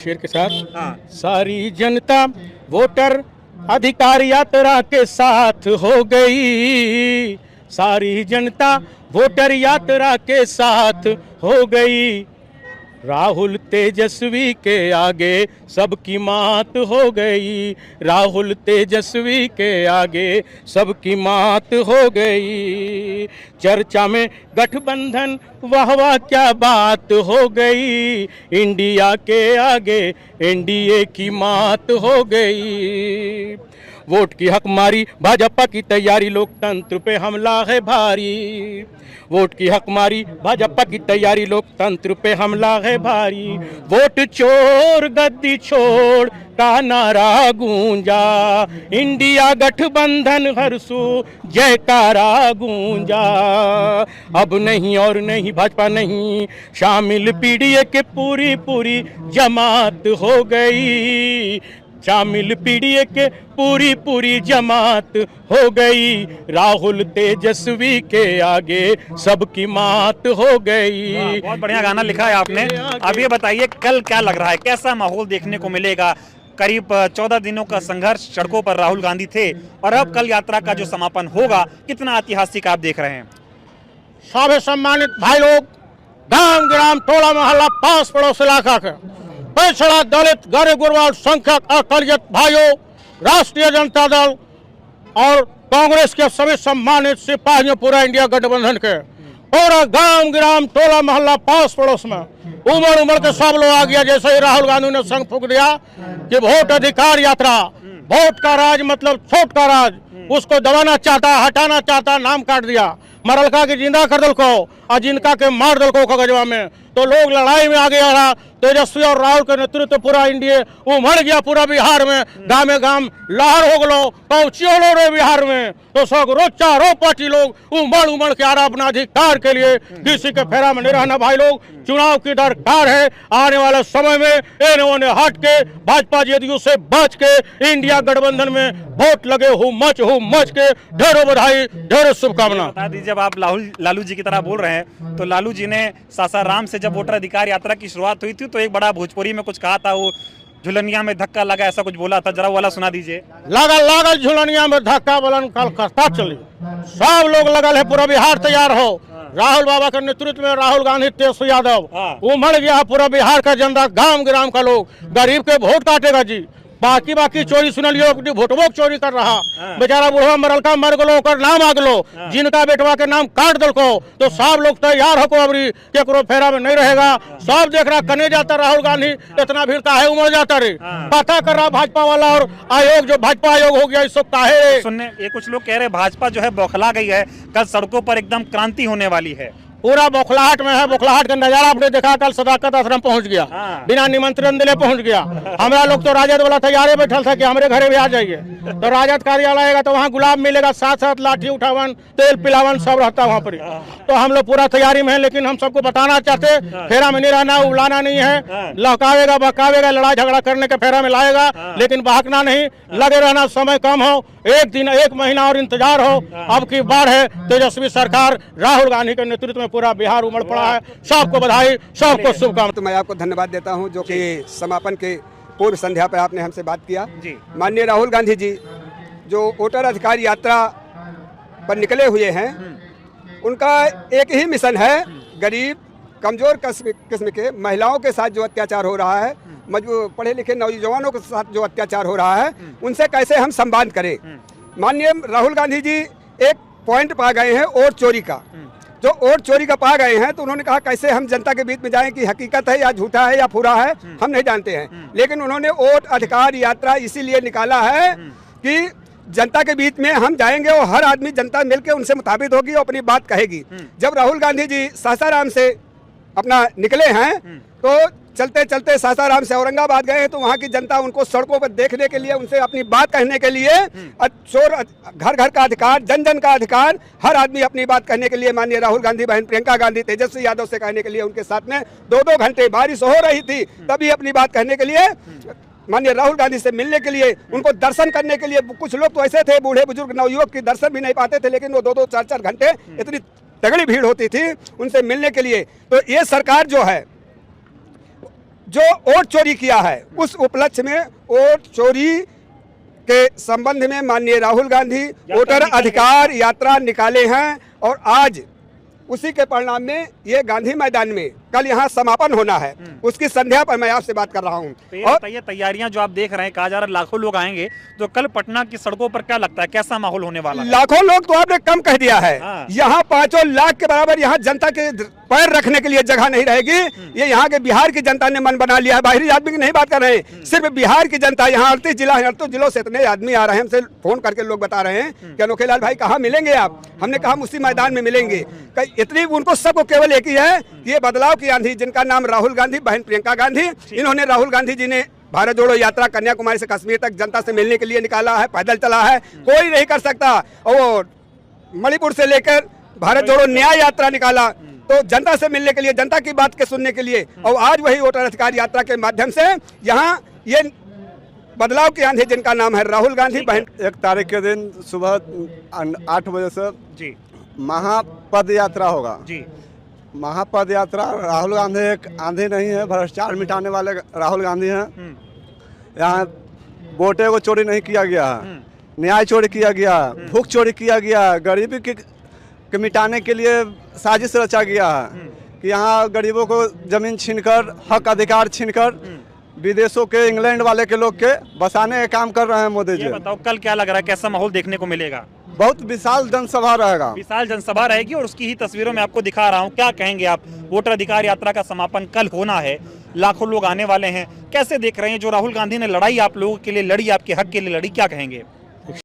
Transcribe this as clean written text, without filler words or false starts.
शेर के साथ सारी जनता वोटर अधिकार यात्रा के साथ हो गई, सारी जनता वोटर यात्रा के साथ हो गई, राहुल तेजस्वी के आगे सबकी मात हो गई, राहुल तेजस्वी के आगे सबकी मात हो गई, चर्चा में गठबंधन वाह वाह क्या बात हो गई, इंडिया के आगे एनडीए की मात हो गई, वोट की हकमारी भाजपा की तैयारी लोकतंत्र पे हमला है भारी, वोट की हकमारी भाजपा की तैयारी लोकतंत्र पे हमला है भारी, वोट चोर गद्दी छोड़ का नारा गूंजा, इंडिया गठबंधन हर्षू जयकारा गूंजा, अब नहीं और नहीं भाजपा नहीं शामिल पीडीए के पूरी पूरी जमात हो गई, शामिल पीडीए के पूरी पूरी जमात हो गई, राहुल तेजस्वी के आगे सबकी मात हो गई। बहुत बढ़िया गाना लिखा है आपने। अब ये बताइए कल क्या लग रहा है, कैसा माहौल देखने को मिलेगा? करीब 14 दिनों का संघर्ष, सड़कों पर राहुल गांधी थे और अब कल यात्रा का जो समापन होगा, कितना ऐतिहासिक आप देख रहे हैं? सभी सम्मानित भाई लोग, गांव ग्राम टोला मोहल्ला पास पड़ोस इलाका के पिछड़ा दलित गरीब गुरबा संख्यक अकलियत भाइयों, राष्ट्रीय जनता दल और कांग्रेस के सभी सम्मानित सिपाहियों, पूरा इंडिया गठबंधन के पूरा गांव ग्राम टोला मोहल्ला पास पड़ोस में उमड़ उमड़ के सब लोग आ गया। जैसे ही राहुल गांधी ने संग फूंक दिया कि वोट अधिकार यात्रा, वोट का राज मतलब छोट का राज, उसको दबाना चाहता, हटाना चाहता, नाम काट दिया, मरलका के जिंदा कर दल को और जिनका के मार दल को कगजवा में, तो लोग लड़ाई में आगे आ रहा। तेजस्वी और राहुल के नेतृत्व पूरा इंडिया उमड़ गया, पूरा बिहार में गाँव गांव लहर हो गलो पहुंचियो रे बिहार में, तो सब रोज चारों पार्टी लोग उमड़ उमड़ के आ रहा अपना अधिकार के लिए, किसी के फेरा में नहीं रहना। भाई लोग, चुनाव की दरकार है, आने वाले समय में इन्होंने हट के भाजपा जदयू से बच के इंडिया गठबंधन में वोट लगे हूँ मच के ढेरों बधाई, ढेरों शुभकामना। बता दीजिए, जब आप लालू जी की तरह बोल रहे हैं, तो लालू जी ने सासाराम से जब वोटर अधिकार यात्रा की शुरुआत हुई थी तो एक बड़ा भोजपुरी में कुछ कहा था, वो झुलनिया में धक्का लगा, ऐसा कुछ बोला था, जरा वाला सुना दीजिए। लागल झुलनिया में धक्का बलन कलकत्ता चली, सब लोग लगल है, पूरा बिहार तैयार हो, राहुल बाबा के नेतृत्व में राहुल गांधी, तेजस्वी यादव, उमड़ गया पूरा बिहार का जनता, गांव ग्राम का लोग, गरीब के वोट काटेगा जी। बाकी चोरी सुन लियो, वोटवो चोरी कर रहा, बेचारा बुढ़वा मरलका मर गलो, ओकर नाम आ गलो, जिनका बेटवा के नाम काट दलको, तो सब लोग तैयार हो को अबरी केकरो फेरा में नहीं रहेगा। सब देख रहा कने जाता राहुल गांधी, इतना भीड़ काहे उमड़ जाता रे, पता कर रहा भाजपा वाला और आयोग जो भाजपा आयोग हो गया, इस सब काहे सुनने ये कुछ लोग कह रहे भाजपा जो है बौखला गई है, कल सड़कों पर एकदम क्रांति होने वाली है। पूरा बौखलाहट में है, बौखलाहट का नजारा आपने देखा, कल सदाकत आश्रम पहुंच गया, बिना निमंत्रण दिले पहुंच गया। हमारा लोग तो राजद वाला तैयारे बैठल था कि हमारे घरे भी आ जाइए, तो राजद कार्यालय आएगा तो वहाँ गुलाब मिलेगा, साथ साथ लाठी उठावन, तेल पिलावन सब रहता वहाँ पर। तो हम लोग पूरा तैयारी में है, लेकिन हम सबको बताना चाहते, फेरा में नहीं रहना, उलाना नहीं है, लहकावेगा बहकावेगा, लड़ाई झगड़ा करने के फेरा में लाएगा, लेकिन बहकना नहीं, लगे रहना, समय कम हो, एक दिन एक महीना और इंतजार हो। अब की बार है तेजस्वी सरकार, राहुल गांधी के नेतृत्व में पूरा बिहार उमड़ पड़ा है। सबको बधाई, सबको शुभकामनाएं। तो मैं आपको धन्यवाद देता हूं जो कि समापन के पूर्व संध्या पर आपने हमसे बात किया। माननीय राहुल गांधी जी जो वोटर अधिकार यात्रा पर निकले हुए हैं, उनका एक ही मिशन है, गरीब कमजोर किस्म के महिलाओं के साथ जो अत्याचार हो रहा है, पढ़े लिखे नौजवानों के साथ जो अत्याचार हो रहा है, उनसे कैसे हम संवाद करें। माननीय राहुल गांधी जी एक पॉइंट पा गए हैं वोट चोरी का, जो वोट चोरी का पा गए हैं, तो उन्होंने कहा कैसे हम जनता के बीच में जाएं कि हकीकत है या झूठा है या फुरा है, हम नहीं जानते हैं, लेकिन उन्होंने वोट अधिकार यात्रा इसीलिए निकाला है कि जनता के बीच में हम जाएंगे और हर आदमी, जनता मिलकर उनसे मुताबिक होगी और अपनी बात कहेगी। जब राहुल गांधी जी सासाराम से अपना निकले हैं, तो चलते चलते सासाराम से औरंगाबाद गए हैं, तो वहाँ की जनता उनको सड़कों पर देखने के लिए, उनसे अपनी बात कहने के लिए, चोर घर घर का अधिकार, जन जन का अधिकार, हर आदमी अपनी बात कहने के लिए माननीय राहुल गांधी, बहन प्रियंका गांधी, तेजस्वी यादव से कहने के लिए उनके साथ में 2-2 घंटे बारिश हो रही थी, तभी अपनी बात कहने के लिए माननीय राहुल गांधी से मिलने के लिए, उनको दर्शन करने के लिए। कुछ लोग तो ऐसे थे, बूढ़े बुजुर्ग नवयुवक की दर्शन भी नहीं पाते थे, लेकिन वो 2-2 4-4 घंटे इतनी तगड़ी भीड़ होती थी उनसे मिलने के लिए। तो ये सरकार जो है जो वोट चोरी किया है, उस उपलक्ष्य में वोट चोरी के संबंध में माननीय राहुल गांधी वोटर अधिकार यात्रा निकाले हैं और आज उसी के परिणाम में ये गांधी मैदान में कल यहाँ समापन होना है, उसकी संध्या पर मैं आपसे बात कर रहा हूँ। तो ये बताइए, तैयारियां जो आप देख रहे हैं, कहा जा रहा है लाखों लोग आएंगे, तो कल पटना की सड़कों पर क्या लगता है, कैसा माहौल होने वाला है? लाखों लोग तो आपने कम कह दिया है। हाँ। यहाँ 5 लाख के बराबर यहाँ जनता के पैर रखने के लिए जगह नहीं रहेगी। ये यहाँ के बिहार की जनता ने मन बना लिया है, बाहरी आदमी की नहीं बात कर रहे हैं, सिर्फ बिहार की जनता। यहाँ 38 जिला है, 38 जिलों से इतने आदमी आ रहे हैं, हमसे फोन करके लोग बता रहे हैं कि अनोखे लाल भाई कहाँ मिलेंगे आप? हमने कहा हम उसी मैदान में मिलेंगे। इतनी उनको सबको केवल एक ही है कि ये बदलाव की आंधी, जिनका नाम राहुल गांधी, बहन प्रियंका गांधी, इन्होंने राहुल गांधी जी ने भारत जोड़ो यात्रा कन्याकुमारी से कश्मीर तक जनता से मिलने के लिए निकाला है, पैदल चला है, कोई नहीं कर सकता। और मणिपुर से लेकर भारत जोड़ो न्याय यात्रा निकाला, तो जनता से मिलने के लिए, जनता की बात के सुनने के लिए। और आज वही वोटर अधिकार यात्रा के माध्यम से यहाँ ये बदलाव की आंधी, जिनका नाम है राहुल गांधी, बहन। 1 तारीख के दिन सुबह 8 बजे से जी महापद यात्रा होगा जी। महापद यात्रा। राहुल गांधी एक आंधी नहीं है, भ्रष्टाचार मिटाने वाले राहुल गांधी हैं। यहाँ वोटे को चोरी नहीं किया गया है, न्याय चोरी किया गया, भूख चोरी किया गया, गरीबी के मिटाने के लिए साजिश रचा गया है कि यहाँ गरीबों को जमीन छीनकर, हक अधिकार छीनकर विदेशों के, इंग्लैंड वाले के लोग के बसाने का काम कर रहे हैं मोदी जी। ये बताओ कल क्या लग रहा है, कैसा माहौल देखने को मिलेगा? बहुत विशाल जनसभा रहेगा, विशाल जनसभा रहेगी और उसकी ही तस्वीरों में आपको दिखा रहा हूँ। क्या कहेंगे आप? वोटर अधिकार यात्रा का समापन कल होना है, लाखों लोग आने वाले हैं, कैसे देख रहे हैं जो राहुल गांधी ने लड़ाई आप लोगों के लिए लड़ी, आपके हक के लिए लड़ी, क्या कहेंगे?